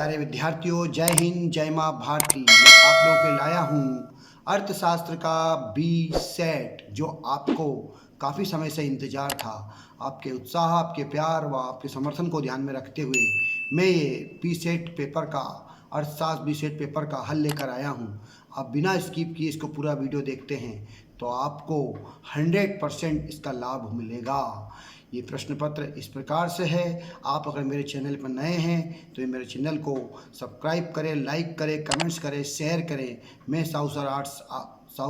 प्यारे विद्यार्थियों, जय हिंद, जय माँ भारती। मैं आप लोगों के लाया हूँ अर्थशास्त्र का बी सेट, जो आपको काफ़ी समय से इंतज़ार था। आपके उत्साह, आपके प्यार व आपके समर्थन को ध्यान में रखते हुए मैं ये बी सेट पेपर का, अर्थशास्त्र बी सेट पेपर का हल लेकर आया हूँ। आप बिना स्किप किए इसको पूरा वीडियो देखते हैं तो आपको 100% इसका लाभ मिलेगा। ये प्रश्न पत्र इस प्रकार से है। आप अगर मेरे चैनल पर नए हैं तो ये मेरे चैनल को सब्सक्राइब करें, लाइक करें, कमेंट्स करें, शेयर करें। मैं Sahu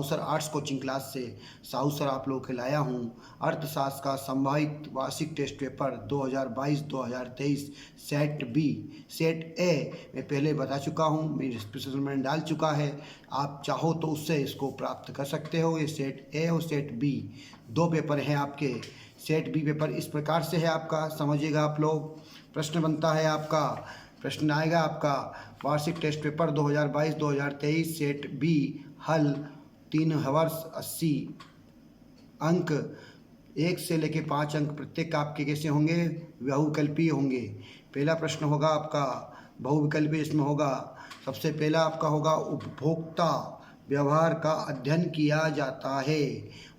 sir arts coaching class से साहू सर आप लोगों के लाया हूँ अर्थशास्त्र का संभावित वार्षिक test paper 2022-2023 set B. Set A मैं पहले बता चुका हूँ, मेरे डिस्क्रिप्शन में डाल चुका है। आप चाहो तो उससे इसको प्राप्त कर सकते हो। ये सेट ए और सेट बी दो पेपर हैं आपके। सेट बी पेपर इस प्रकार से है आपका, समझिएगा आप लोग। प्रश्न बनता है आपका, प्रश्न आएगा आपका वार्षिक टेस्ट पेपर 2022-2023 सेट बी हल 3 वर्ष 80 अंक, 1 से लेके 5 अंक प्रत्येक आपके कैसे होंगे, बहुविकल्पीय होंगे। पहला प्रश्न होगा आपका बहुविकल्पीय, इसमें होगा सबसे पहला आपका होगा उपभोक्ता व्यवहार का अध्ययन किया जाता है।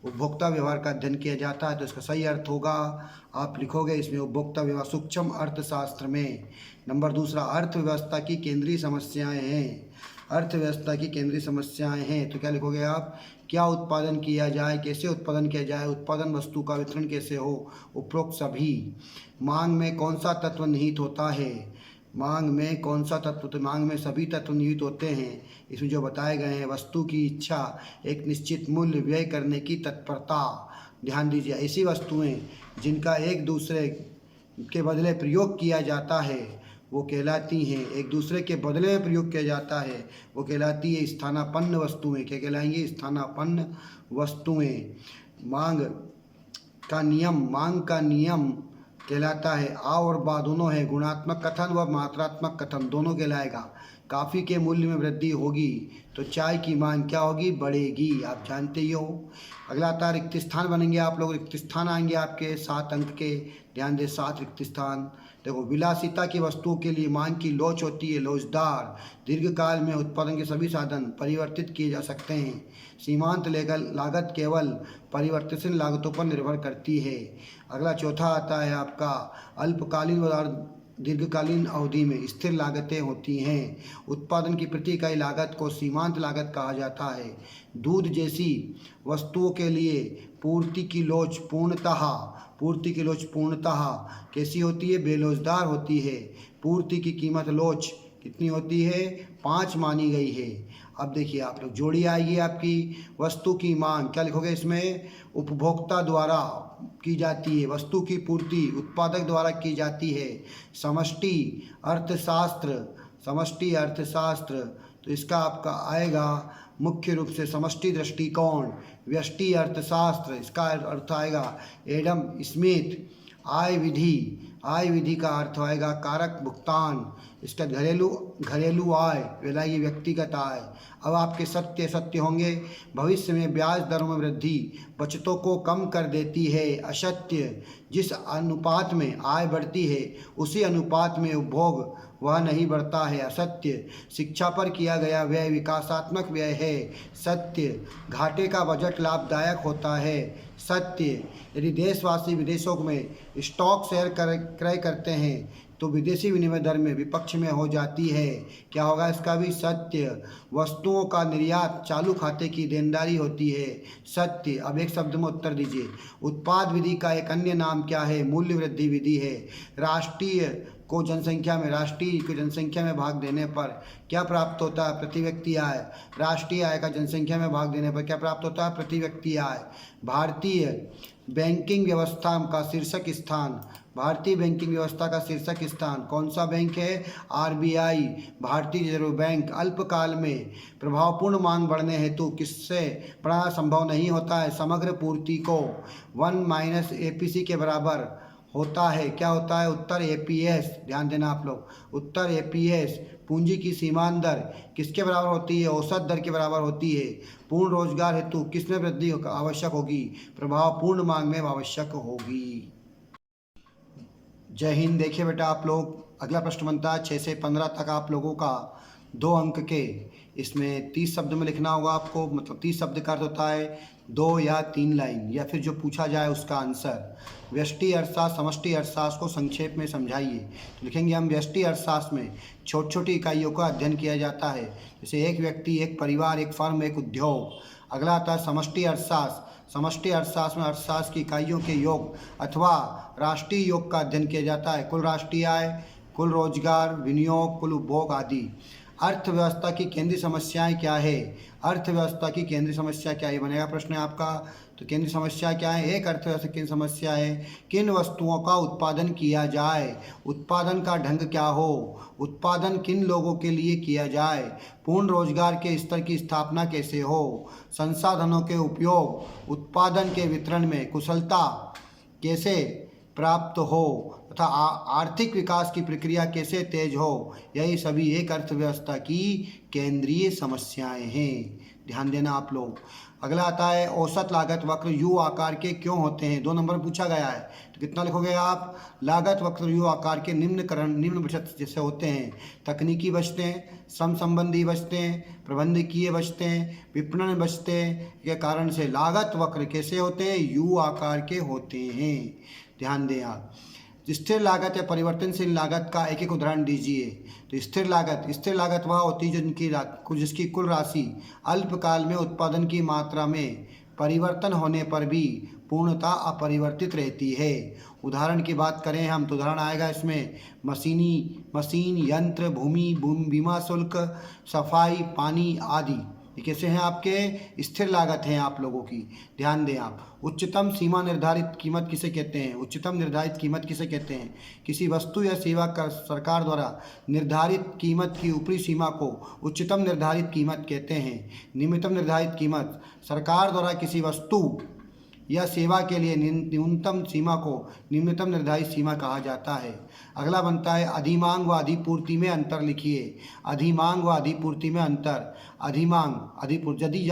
उपभोक्ता व्यवहार का अध्ययन किया जाता है तो इसका सही अर्थ होगा, आप लिखोगे इसमें उपभोक्ता व्यवहार सूक्ष्म अर्थशास्त्र में। नंबर दूसरा, अर्थव्यवस्था की केंद्रीय समस्याएं हैं। अर्थव्यवस्था की केंद्रीय समस्याएं हैं तो क्या लिखोगे आप, क्या उत्पादन किया जाए, कैसे उत्पादन किया जाए, उत्पादन वस्तु का वितरण कैसे हो, उपरोक्त सभी। मांग में कौन सा तत्व निहित होता है, मांग में कौन सा तत्व, तो मांग में सभी तत्व निहित होते हैं। इसमें जो बताए गए हैं, वस्तु की इच्छा, एक निश्चित मूल्य, व्यय करने की तत्परता। ध्यान दीजिए, ऐसी वस्तुएं जिनका एक दूसरे के बदले प्रयोग किया जाता है वो कहलाती हैं, एक दूसरे के बदले में प्रयोग किया जाता है वो कहलाती है स्थानापन्न वस्तुएं। क्या कहलाएंगी, स्थानापन्न वस्तुएं। मांग का नियम कहलाता है, आ और बा दोनों है, गुणात्मक कथन व मात्रात्मक कथन दोनों कहलाएगा। काफ़ी के मूल्य में वृद्धि होगी तो चाय की मांग क्या होगी, बढ़ेगी, आप जानते ही हो। अगला आता है रिक्त स्थान बनेंगे आप लोग, रिक्त स्थान आएंगे आपके 7 अंक के। ध्यान दें, 7 रिक्त स्थान। देखो, विलासिता की वस्तुओं के लिए मांग की लोच होती है, लोचदार। दीर्घकाल में उत्पादन के सभी साधन परिवर्तित किए जा सकते हैं। सीमांत लागत केवल परिवर्तनशील लागतों पर निर्भर करती है। अगला चौथा आता है आपका अल्पकालीन और दीर्घकालीन अवधि में स्थिर लागतें होती हैं। उत्पादन की प्रति इकाई लागत को सीमांत लागत कहा जाता है। दूध जैसी वस्तुओं के लिए पूर्ति की लोच पूर्णतः कैसी होती है, बेलोचदार होती है। पूर्ति की कीमत लोच कितनी होती है, 5 मानी गई है। अब देखिए आप लोग, जोड़ी आएगी आपकी, वस्तु की मांग क्या लिखोगे इसमें, उपभोक्ता द्वारा की जाती है, वस्तु की पूर्ति उत्पादक द्वारा की जाती है। समष्टि अर्थशास्त्र तो इसका आपका आएगा मुख्य रूप से समष्टि दृष्टिकोण। व्यष्टि अर्थशास्त्र, इसका अर्थ आएगा एडम स्मिथ। आय विधि का अर्थ आएगा कारक भुगतान। इसका घरेलू आय कहलाएगी व्यक्तिगत आय। अब आपके सत्य होंगे, भविष्य में ब्याज दरों में वृद्धि बचतों को कम कर देती है। असत्य, जिस अनुपात में आय बढ़ती है उसी अनुपात में उपभोग वह नहीं बढ़ता है। असत्य, शिक्षा पर किया गया व्यय विकासात्मक व्यय है। सत्य, घाटे का बजट लाभदायक होता है। सत्य, यदि देशवासी विदेशों में स्टॉक शेयर क्रय करते हैं तो विदेशी विनिमय दर में विपक्ष में हो जाती है। क्या होगा इसका भी, सत्य। वस्तुओं का निर्यात चालू खाते की देनदारी होती है। सत्य। अब एक शब्द में उत्तर दीजिए। उत्पाद विधि का एक अन्य नाम क्या है, मूल्य वृद्धि विधि है। राष्ट्रीय को जनसंख्या में भाग देने पर क्या प्राप्त होता है, प्रति व्यक्ति आय। राष्ट्रीय आय का जनसंख्या में भाग देने पर क्या प्राप्त होता है, प्रति व्यक्ति आय। भारतीय बैंकिंग व्यवस्था का शीर्षक स्थान, भारतीय बैंकिंग व्यवस्था का शीर्षक स्थान कौन सा बैंक है, आरबीआई, भारतीय रिजर्व बैंक। अल्पकाल में प्रभावपूर्ण मांग बढ़ने हेतु किससे बढ़ाना संभव नहीं होता है, समग्र पूर्ति को 1 - एपीसी के बराबर होता है। क्या होता है, उत्तर एपीएस। ध्यान देना आप लोग, उत्तर एपीएस। पूंजी की सीमांत दर किसके बराबर होती है, औसत दर के बराबर होती है। पूर्ण रोजगार हेतु किसमें वृद्धि आवश्यक होगी, प्रभावपूर्ण मांग में आवश्यक होगी। जय हिंद। देखिए बेटा, आप लोग अगला प्रश्न बनता है 6 से 15 तक आप लोगों का 2 अंक के, इसमें 30 शब्द में लिखना होगा आपको, मतलब 30 शब्द का अर्थ होता है 2 या 3 लाइन, या फिर जो पूछा जाए उसका आंसर। व्यष्टि अर्थशास्त्र समष्टि अर्थशास्त्र को संक्षेप में समझाइए। तो लिखेंगे हम व्यष्टि अर्थशास्त्र में छोटी छोटी इकाइयों का अध्ययन किया जाता है, जैसे एक व्यक्ति, एक परिवार, एक फर्म, एक उद्योग। अगला आता है समष्टि अर्थशास्त्र। समष्टि अर्थशास्त्र में अर्थशास्त्र की इकाइयों के योग अथवा राष्ट्रीय योग का अध्ययन किया जाता है, कुल राष्ट्रीय आय, कुल रोजगार, विनियोग, कुल उपभोग आदि। अर्थव्यवस्था की केंद्रीय समस्याएं क्या है? अर्थव्यवस्था की केंद्रीय समस्या क्या है, बनेगा प्रश्न है आपका। तो केंद्रीय समस्या क्या है? एक अर्थव्यवस्था की केंद्रीय समस्या है किन वस्तुओं का उत्पादन किया जाए, उत्पादन का ढंग क्या हो, उत्पादन किन लोगों के लिए किया जाए, पूर्ण रोजगार के स्तर की स्थापना कैसे हो, संसाधनों के उपयोग, उत्पादन के वितरण में कुशलता कैसे प्राप्त हो तथा आर्थिक विकास की प्रक्रिया कैसे तेज हो, यही सभी एक अर्थव्यवस्था की केंद्रीय समस्याएं हैं। ध्यान देना आप लोग। अगला आता है औसत लागत वक्र यू आकार के क्यों होते हैं? 2 नंबर पूछा गया है, तो कितना लिखोगे आप? लागत वक्र यू आकार के निम्न बचत जैसे होते हैं: तकनीकी बचतें, श्रम संबंधी बचतें, प्रबंधकीय बचतें, विपणन बचतें के कारण से लागत वक्र कैसे होते हैं? यू आकार के होते हैं। ध्यान दें आप। स्थिर लागत या परिवर्तनशील लागत का एक एक उदाहरण दीजिए। तो स्थिर लागत वह होती है जिसकी कुल राशि अल्पकाल में उत्पादन की मात्रा में परिवर्तन होने पर भी पूर्णतः अपरिवर्तित रहती है। उदाहरण की बात करें हम तो उदाहरण आएगा इसमें मशीन, यंत्र, भूमि, बीमा शुल्क, सफाई, पानी आदि। ये कैसे हैं? आपके स्थिर लागत हैं आप लोगों की। ध्यान दें आप। उच्चतम सीमा निर्धारित कीमत किसे कहते हैं? उच्चतम निर्धारित कीमत किसे कहते हैं? किसी वस्तु या सेवा का सरकार द्वारा निर्धारित कीमत की ऊपरी सीमा को उच्चतम निर्धारित कीमत कहते हैं। निम्नतम निर्धारित कीमत सरकार द्वारा किसी वस्तु या सेवा के लिए न्यूनतम सीमा को निम्नतम निर्धारित सीमा कहा जाता है। अगला बनता है अधिमांग व अधिपूर्ति में अंतर लिखिए। अधिमांग व अधिपूर्ति में अंतर। अधिमांग अधिपूर्ति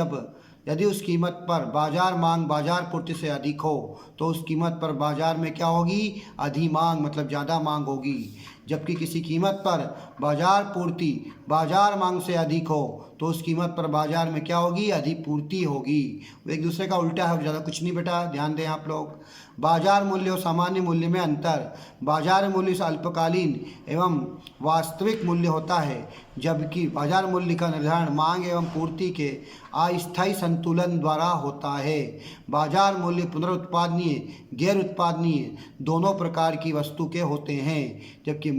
यदि उस कीमत पर बाजार मांग बाजार पूर्ति से अधिक हो तो उस कीमत पर बाजार में क्या होगी? अधिमांग, मतलब ज़्यादा मांग होगी। जबकि किसी कीमत पर बाजार पूर्ति बाजार मांग से अधिक हो तो उस कीमत पर बाजार में क्या होगी? अधिपूर्ति होगी। वो एक दूसरे का उल्टा है, ज़्यादा कुछ नहीं बेटा, ध्यान दें आप लोग। बाजार मूल्य और सामान्य मूल्य में अंतर। बाजार मूल्य से अल्पकालीन एवं वास्तविक मूल्य होता है, जबकि बाजार मूल्य का निर्धारण मांग एवं पूर्ति के अस्थायी संतुलन द्वारा होता है। बाजार मूल्य पुनरुत्पादनीय, गैर उत्पादनीय दोनों प्रकार की वस्तु के होते हैं, जबकि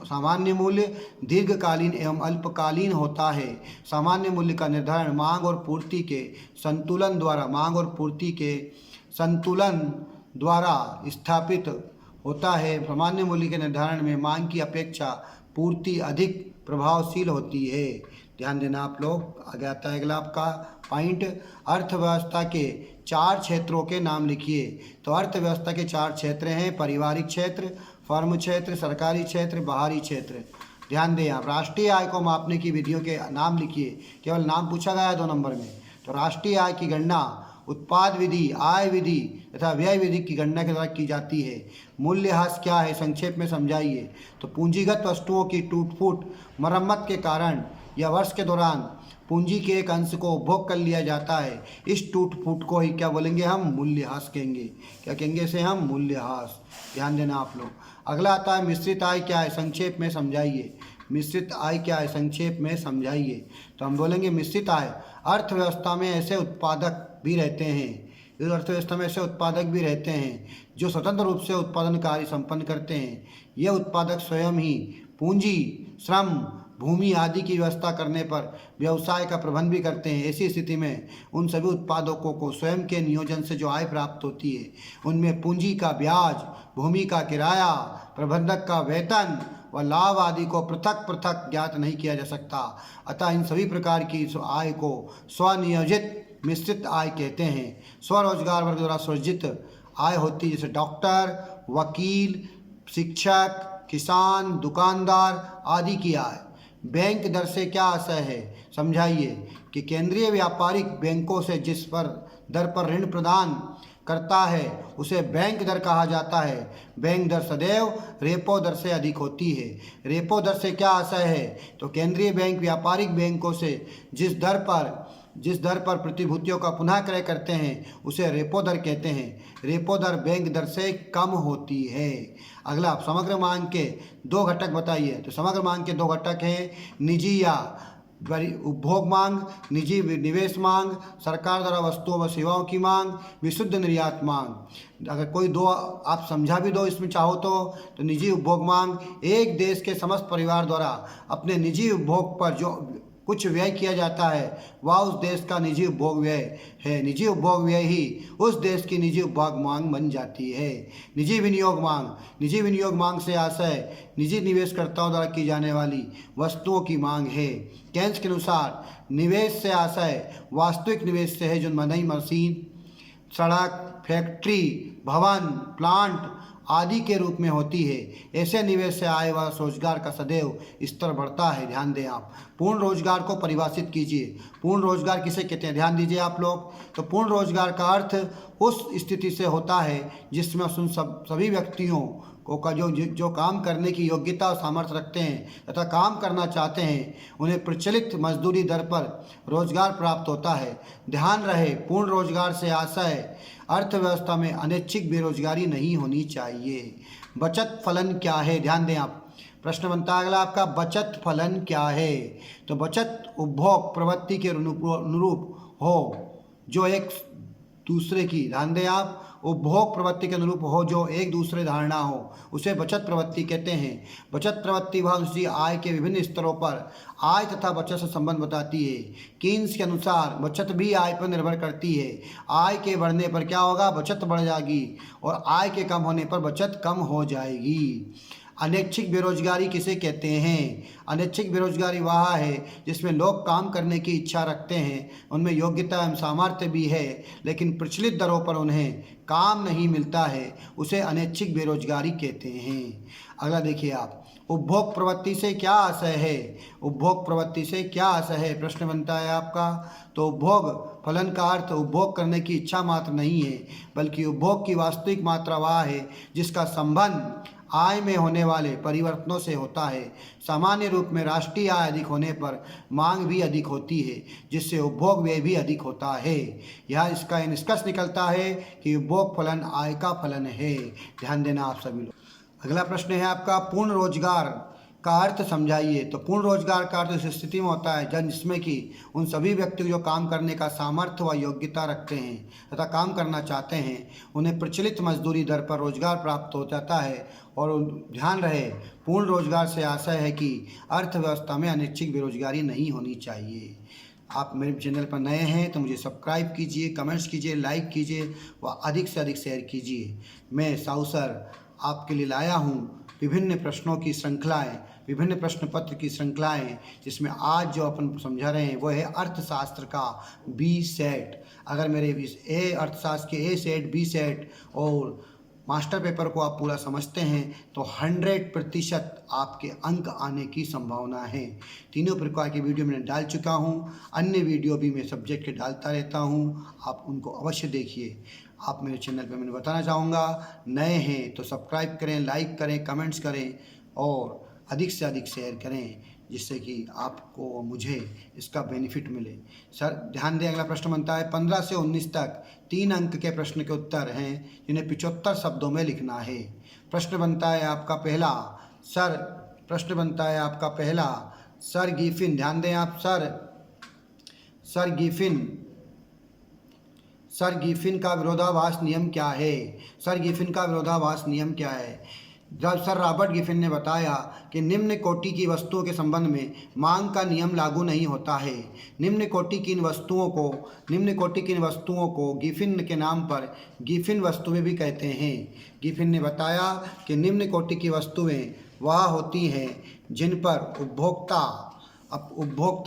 सामान्य मूल्य दीर्घकालीन एवं अल्पकालीन होता है। सामान्य मूल्य का निर्धारण मांग और पूर्ति के संतुलन द्वारा स्थापित होता है। सामान्य मूल्य के निर्धारण में मांग की अपेक्षा पूर्ति अधिक प्रभावशील होती है। ध्यान देना आप लोग। आगे आता है अगला आपका पॉइंट, अर्थव्यवस्था के 4 क्षेत्रों के नाम लिखिए। तो अर्थव्यवस्था के 4 क्षेत्र हैं: पारिवारिक क्षेत्र, फर्म क्षेत्र, सरकारी क्षेत्र, बाहरी क्षेत्र। ध्यान दें आप। राष्ट्रीय आय को मापने की विधियों के नाम लिखिए। केवल नाम पूछा गया है 2 नंबर में। तो राष्ट्रीय आय की गणना उत्पाद विधि, आय विधि तथा व्यय विधि की गणना के द्वारा की जाती है। मूल्यह्रास क्या है? संक्षेप में समझाइए। तो पूंजीगत वस्तुओं की टूट फूट, मरम्मत के कारण या वर्ष के दौरान पूंजी के एक अंश को उपभोग कर लिया जाता है। इस टूट फूट को ही क्या बोलेंगे हम? मूल्यह्रास कहेंगे। क्या कहेंगे इसे हम? मूल्यह्रास। ध्यान देना आप लोग। अगला आता है मिश्रित आय क्या है? संक्षेप में समझाइए। मिश्रित आय क्या है? संक्षेप में समझाइए। तो हम बोलेंगे मिश्रित आय अर्थव्यवस्था में ऐसे उत्पादक भी रहते हैं जो स्वतंत्र रूप से उत्पादन कार्य संपन्न करते हैं। ये उत्पादक स्वयं ही पूंजी, श्रम, भूमि आदि की व्यवस्था करने पर व्यवसाय का प्रबंध भी करते हैं। ऐसी स्थिति में उन सभी उत्पादकों को स्वयं के नियोजन से जो आय प्राप्त होती है उनमें पूंजी का ब्याज, भूमि का किराया, प्रबंधक का वेतन व लाभ आदि को पृथक पृथक ज्ञात नहीं किया जा सकता। अतः इन सभी प्रकार की आय को स्वनियोजित मिश्रित आय कहते हैं। स्वरोजगार वर्ग द्वारा सृजित आय होती है, जैसे डॉक्टर, वकील, शिक्षक, किसान, दुकानदार आदि की आय। बैंक दर से क्या आशय है? समझाइए। कि केंद्रीय व्यापारिक बैंकों से जिस पर दर पर ऋण प्रदान करता है उसे बैंक दर कहा जाता है। बैंक दर सदैव रेपो दर से अधिक होती है। रेपो दर से क्या आशय है? तो केंद्रीय बैंक व्यापारिक बैंकों से जिस दर पर प्रतिभूतियों का पुनः क्रय करते हैं उसे रेपो दर कहते हैं। रेपो दर बैंक दर से कम होती है। अगला, समग्र मांग के दो घटक बताइए। तो समग्र मांग के दो घटक हैं निजी या उपभोग मांग, निजी निवेश मांग, सरकार द्वारा वस्तुओं व सेवाओं की मांग, विशुद्ध निर्यात मांग। अगर कोई दो आप समझा भी दो इसमें चाहो तो निजी उपभोग मांग, एक देश के समस्त परिवार द्वारा अपने निजी उपभोग पर जो कुछ व्यय किया जाता है वह उस देश का निजी उपभोग व्यय है। निजी उपभोग व्यय ही उस देश की निजी उपभोग मांग बन जाती है। निजी विनियोग मांग, निजी विनियोग मांग से आशय निजी निवेशकर्ताओं द्वारा की जाने वाली वस्तुओं की मांग है। केन्स के अनुसार निवेश से आशय वास्तविक निवेश से है जो नई मशीन, सड़क, फैक्ट्री, भवन, प्लांट आदि के रूप में होती है। ऐसे निवेश से आय व रोजगार का सदैव स्तर बढ़ता है। ध्यान दें आप। पूर्ण रोजगार को परिभाषित कीजिए। पूर्ण रोजगार किसे कहते हैं? ध्यान दीजिए आप लोग। तो पूर्ण रोजगार का अर्थ उस स्थिति से होता है जिसमें सभी व्यक्तियों को का जो काम करने की योग्यता और सामर्थ्य रखते हैं तथा काम करना चाहते हैं उन्हें प्रचलित मजदूरी दर पर रोजगार प्राप्त होता है। ध्यान रहे, पूर्ण रोजगार से आशय अर्थव्यवस्था में अनैच्छिक बेरोजगारी नहीं होनी चाहिए। बचत फलन क्या है? ध्यान दें आप। प्रश्न बनता है अगला आपका, बचत फलन क्या है? तो बचत उपभोग प्रवृत्ति के अनुरूप हो जो एक दूसरे की, ध्यान दें आप, उपभोग प्रवृत्ति के अनुरूप हो जो एक दूसरे धारणा हो उसे बचत प्रवृत्ति कहते हैं। बचत प्रवृत्ति वह अनुसूची आय के विभिन्न स्तरों पर आय तथा बचत से संबंध बताती है। कीन्स के अनुसार बचत भी आय पर निर्भर करती है। आय के बढ़ने पर क्या होगा? बचत बढ़ जाएगी और आय के कम होने पर बचत कम हो जाएगी। अनैच्छिक बेरोजगारी किसे कहते हैं? अनैच्छिक बेरोजगारी वह है जिसमें लोग काम करने की इच्छा रखते हैं, उनमें योग्यता एवं सामर्थ्य भी है लेकिन प्रचलित दरों पर उन्हें काम नहीं मिलता है, उसे अनैच्छिक बेरोजगारी कहते हैं। अगला देखिए आप, उपभोग प्रवृत्ति से क्या आशय है? उपभोग प्रवृत्ति से क्या आशय है? प्रश्न बनता है आपका। तो उपभोग फलन का अर्थ उपभोग करने की इच्छा मात्र नहीं है बल्कि उपभोग की वास्तविक मात्रा वह है जिसका संबंध आय में होने वाले परिवर्तनों से होता है। सामान्य रूप में राष्ट्रीय आय अधिक होने पर मांग भी अधिक होती है जिससे उपभोग व्यय भी अधिक होता है। यह इसका निष्कर्ष निकलता है कि उपभोग फलन आय का फलन है। ध्यान देना आप सभी लोग। अगला प्रश्न है आपका, पूर्ण रोजगार का अर्थ समझाइए। तो पूर्ण रोजगार का अर्थ उस स्थिति में होता है जिसमें कि उन सभी व्यक्ति जो काम करने का सामर्थ्य व योग्यता रखते हैं तथा काम करना चाहते हैं उन्हें प्रचलित मजदूरी दर पर रोजगार प्राप्त हो जाता है। और ध्यान रहे, पूर्ण रोजगार से आशय है कि अर्थव्यवस्था में अनैच्छिक बेरोजगारी नहीं होनी चाहिए। आप मेरे चैनल पर नए हैं तो मुझे सब्सक्राइब कीजिए, कमेंट्स कीजिए, लाइक कीजिए व अधिक से अधिक शेयर कीजिए। मैं साहू सर आपके लिए लाया हूँ विभिन्न प्रश्नों की श्रृंखलाएँ, विभिन्न प्रश्न पत्र की श्रृंखलाएँ जिसमें आज जो अपन समझा रहे हैं वो है अर्थशास्त्र का बी सेट। अगर मेरे इस अर्थशास्त्र के ए सेट, बी सेट और मास्टर पेपर को आप पूरा समझते हैं तो 100% आपके अंक आने की संभावना है। तीनों प्रकार की वीडियो मैंने डाल चुका हूँ, अन्य वीडियो भी मैं सब्जेक्ट के डालता रहता हूँ, आप उनको अवश्य देखिए। आप मेरे चैनल पे मैंने बताना चाहूँगा, नए हैं तो सब्सक्राइब करें, लाइक करें, कमेंट्स करें और अधिक से अधिक शेयर करें जिससे कि आपको मुझे इसका बेनिफिट मिले। सर ध्यान दें, अगला प्रश्न बनता है 15 से 19 तक 3 अंक के प्रश्न के उत्तर हैं जिन्हें 75 शब्दों में लिखना है। प्रश्न बनता है आपका पहला, सर गिफिन, ध्यान दें आप, सर गिफिन का विरोधाभास नियम क्या है? सर गिफिन का विरोधाभास नियम क्या है? जब सर रॉबर्ट गिफिन ने बताया कि निम्न कोटि की वस्तुओं के संबंध में मांग का नियम लागू नहीं होता है। निम्न कोटि की इन वस्तुओं को गिफिन के नाम पर गिफिन वस्तुएं भी कहते हैं। गिफिन ने बताया कि निम्न कोटि की वस्तुएं वह होती हैं जिन पर उपभोक्ता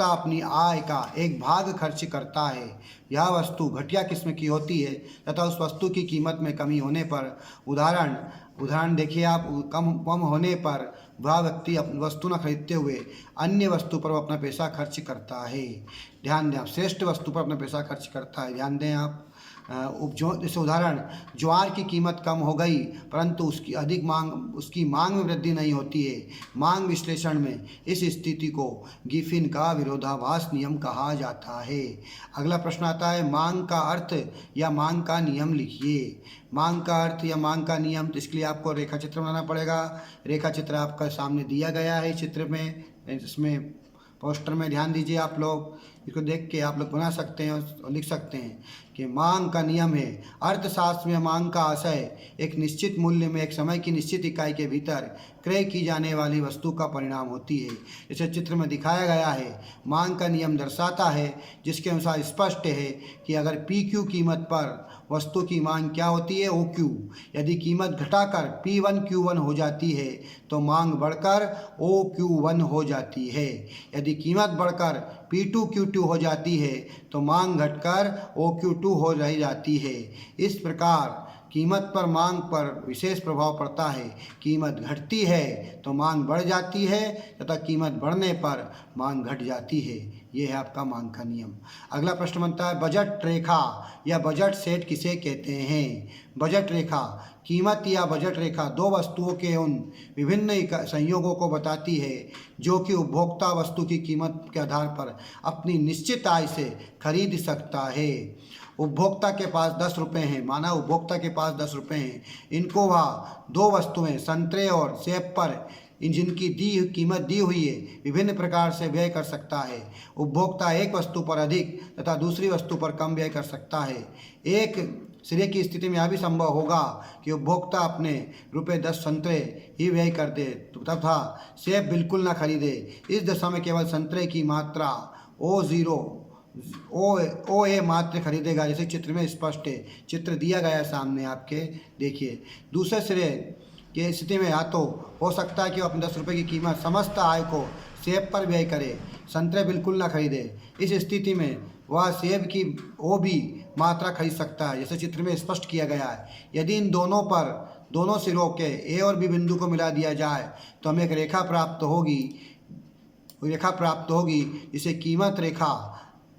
अपनी आय का एक भाग खर्च करता है। यह वस्तु घटिया किस्म की होती है तथा उस वस्तु की कीमत में कमी होने पर उदाहरण देखिए आप, कम होने पर वह व्यक्ति अपनी वस्तु न खरीदते हुए अन्य वस्तु पर अपना पैसा खर्च करता है। ध्यान दें आप, श्रेष्ठ वस्तु पर अपना पैसा खर्च करता है। ध्यान दें आप। जैसे उदाहरण, ज्वार की कीमत कम हो गई परंतु उसकी मांग में वृद्धि नहीं होती है। मांग विश्लेषण में इस स्थिति को गिफिन का विरोधाभास नियम कहा जाता है। अगला प्रश्न आता है, मांग का अर्थ या मांग का नियम लिखिए। मांग का अर्थ या मांग का नियम, तो इसके लिए आपको रेखा चित्र बनाना पड़ेगा। रेखा चित्र आपका सामने दिया गया है चित्र में, इसमें पोस्टर में ध्यान दीजिए। आप लोग इसको देख के आप लोग बना सकते हैं और लिख सकते हैं कि मांग का नियम है, अर्थशास्त्र में मांग का आशय एक निश्चित मूल्य में एक समय की निश्चित इकाई के भीतर क्रय की जाने वाली वस्तु का परिणाम होती है। इसे चित्र में दिखाया गया है। मांग का नियम दर्शाता है जिसके अनुसार स्पष्ट है कि अगर PQ कीमत पर वस्तु की मांग क्या होती है, OQ। यदि कीमत घटाकर P1Q1 हो जाती है तो मांग बढ़कर OQ1 हो जाती है। यदि कीमत बढ़कर P2Q2 हो जाती है तो मांग घटकर OQ2 हो रह जाती है। इस प्रकार कीमत पर मांग पर विशेष प्रभाव पड़ता है। कीमत घटती है तो मांग बढ़ जाती है तथा कीमत बढ़ने पर मांग घट जाती है। ये है आपका मांग का नियम। अगला प्रश्न बनता है, बजट रेखा या बजट सेट किसे कहते हैं? बजट रेखा, कीमत या बजट रेखा दो वस्तुओं के उन विभिन्न संयोगों को बताती है जो कि उपभोक्ता वस्तु की कीमत के आधार पर अपनी निश्चित आय से खरीद सकता है। उपभोक्ता के पास 10 रुपये हैं, माना उपभोक्ता के पास 10 रुपये हैं, इनको वह दो वस्तुएं संतरे और सेब पर जिनकी कीमत दी हुई है विभिन्न प्रकार से व्यय कर सकता है। उपभोक्ता एक वस्तु पर अधिक तथा दूसरी वस्तु पर कम व्यय कर सकता है। एक सिरे की स्थिति में यह भी संभव होगा कि उपभोक्ता अपने ₹10 संतरे ही व्यय कर दे तथा सेब बिल्कुल न खरीदे। इस दशा में केवल संतरे की मात्रा OA मात्र खरीदेगा, जैसे चित्र में स्पष्ट है। चित्र दिया गया है सामने आपके, देखिए। दूसरे सिरे की स्थिति में या तो हो सकता है कि वो अपने 10 रुपये की कीमत समस्त आय को सेब पर व्यय करे, संतरे बिल्कुल ना खरीदे। इस स्थिति में वह सेब की OB मात्रा खरीद सकता है, जैसे चित्र में स्पष्ट किया गया है। यदि इन दोनों सिरों के A और B बिंदु को मिला दिया जाए तो हमें एक रेखा प्राप्त होगी जिसे कीमत रेखा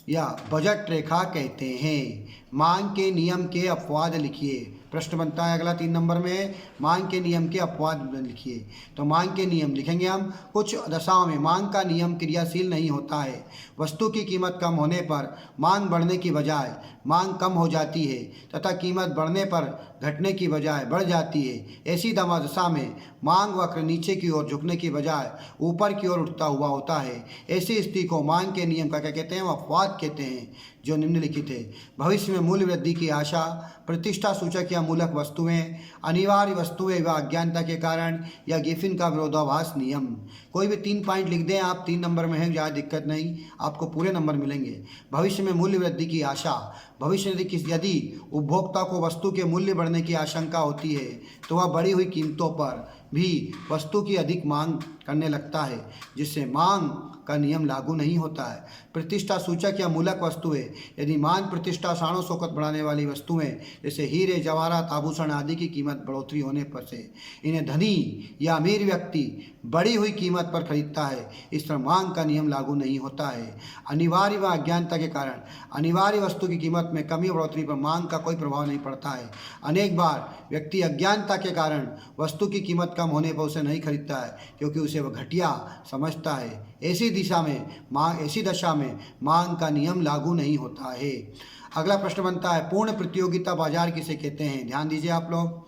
या बजट रेखा कहते हैं। मांग के नियम के अपवाद लिखिए। प्रश्न बनता है अगला 3 नंबर में, मांग के नियम के अपवाद लिखिए। तो मांग के नियम लिखेंगे हम। कुछ दशाओं में मांग का नियम क्रियाशील नहीं होता है। वस्तु की कीमत कम होने पर मांग बढ़ने की बजाय मांग कम हो जाती है तथा कीमत बढ़ने पर घटने की बजाय बढ़ जाती है। ऐसी दशा में मांग वक्र नीचे की ओर झुकने की बजाय ऊपर की ओर उठता हुआ होता है। ऐसी स्थिति को मांग के नियम का क्या कहते हैं? अपवाद कहते हैं, जो निम्नलिखित है। भविष्य में मूल्य वृद्धि की आशा, प्रतिष्ठा सूचक या मूलक वस्तुएं, अनिवार्य वस्तुएं व अज्ञानता के कारण, या गिफिन का विरोधाभास नियम। कोई भी 3 पॉइंट लिख दें आप, 3 नंबर में है, ज़्यादा दिक्कत नहीं, आपको पूरे नंबर मिलेंगे। भविष्य में मूल्य वृद्धि की आशा, भविष्य यदि उपभोक्ता को वस्तु के मूल्य बढ़ने की आशंका होती है तो वह बढ़ी हुई कीमतों पर भी वस्तु की अधिक मांग करने लगता है, जिससे मांग का नियम लागू नहीं होता है। प्रतिष्ठा सूचक या मूलक वस्तुएं, यदि मान प्रतिष्ठा शानो शौकत बढ़ाने वाली वस्तुएं जैसे हीरे जवाहरात आभूषण आदि की कीमत बढ़ोतरी होने पर से इन्हें धनी या अमीर व्यक्ति बढ़ी हुई कीमत पर खरीदता है, इस तरह मांग का नियम लागू नहीं होता है। अनिवार्य व अज्ञानता के कारण अनिवार्य वस्तु की कीमत में कमी बढ़ोतरी पर मांग का कोई प्रभाव नहीं पड़ता है। अनेक बार व्यक्ति अज्ञानता के कारण वस्तु की कीमत कम होने पर उसे नहीं खरीदता है क्योंकि उसे वह घटिया समझता है। ऐसी दशा में मांग का नियम लागू नहीं होता है। अगला प्रश्न बनता है, पूर्ण प्रतियोगिता बाजार किसे कहते हैं? ध्यान दीजिए आप लोग।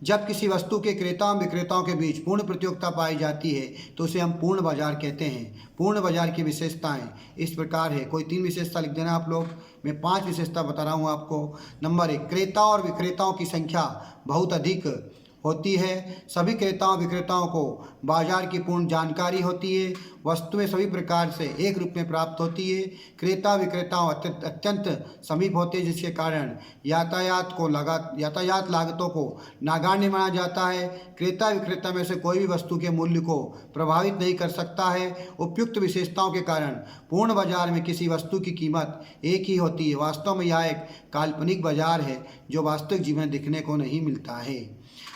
जब किसी वस्तु के क्रेताओं विक्रेताओं के बीच पूर्ण प्रतियोगिता पाई जाती है तो उसे हम पूर्ण बाजार कहते हैं। पूर्ण बाजार की विशेषताएं इस प्रकार है, कोई 3 विशेषता लिख देना आप लोग, मैं 5 विशेषता बता रहा हूँ आपको। नंबर 1, क्रेताओं और विक्रेताओं की संख्या बहुत अधिक होती है। सभी क्रेताओं विक्रेताओं को बाजार की पूर्ण जानकारी होती है। वस्तुएं सभी प्रकार से एक रूप में प्राप्त होती है। क्रेता विक्रेताओं अत्यंत समीप होते हैं, जिसके कारण यातायात लागतों को नगण्य माना जाता है। क्रेता विक्रेता में से कोई भी वस्तु के मूल्य को प्रभावित नहीं कर सकता है। उपयुक्त विशेषताओं के कारण पूर्ण बाजार में किसी वस्तु की कीमत एक ही होती है। वास्तव में यह एक काल्पनिक बाजार है जो वास्तविक जीवन में दिखने को नहीं मिलता है।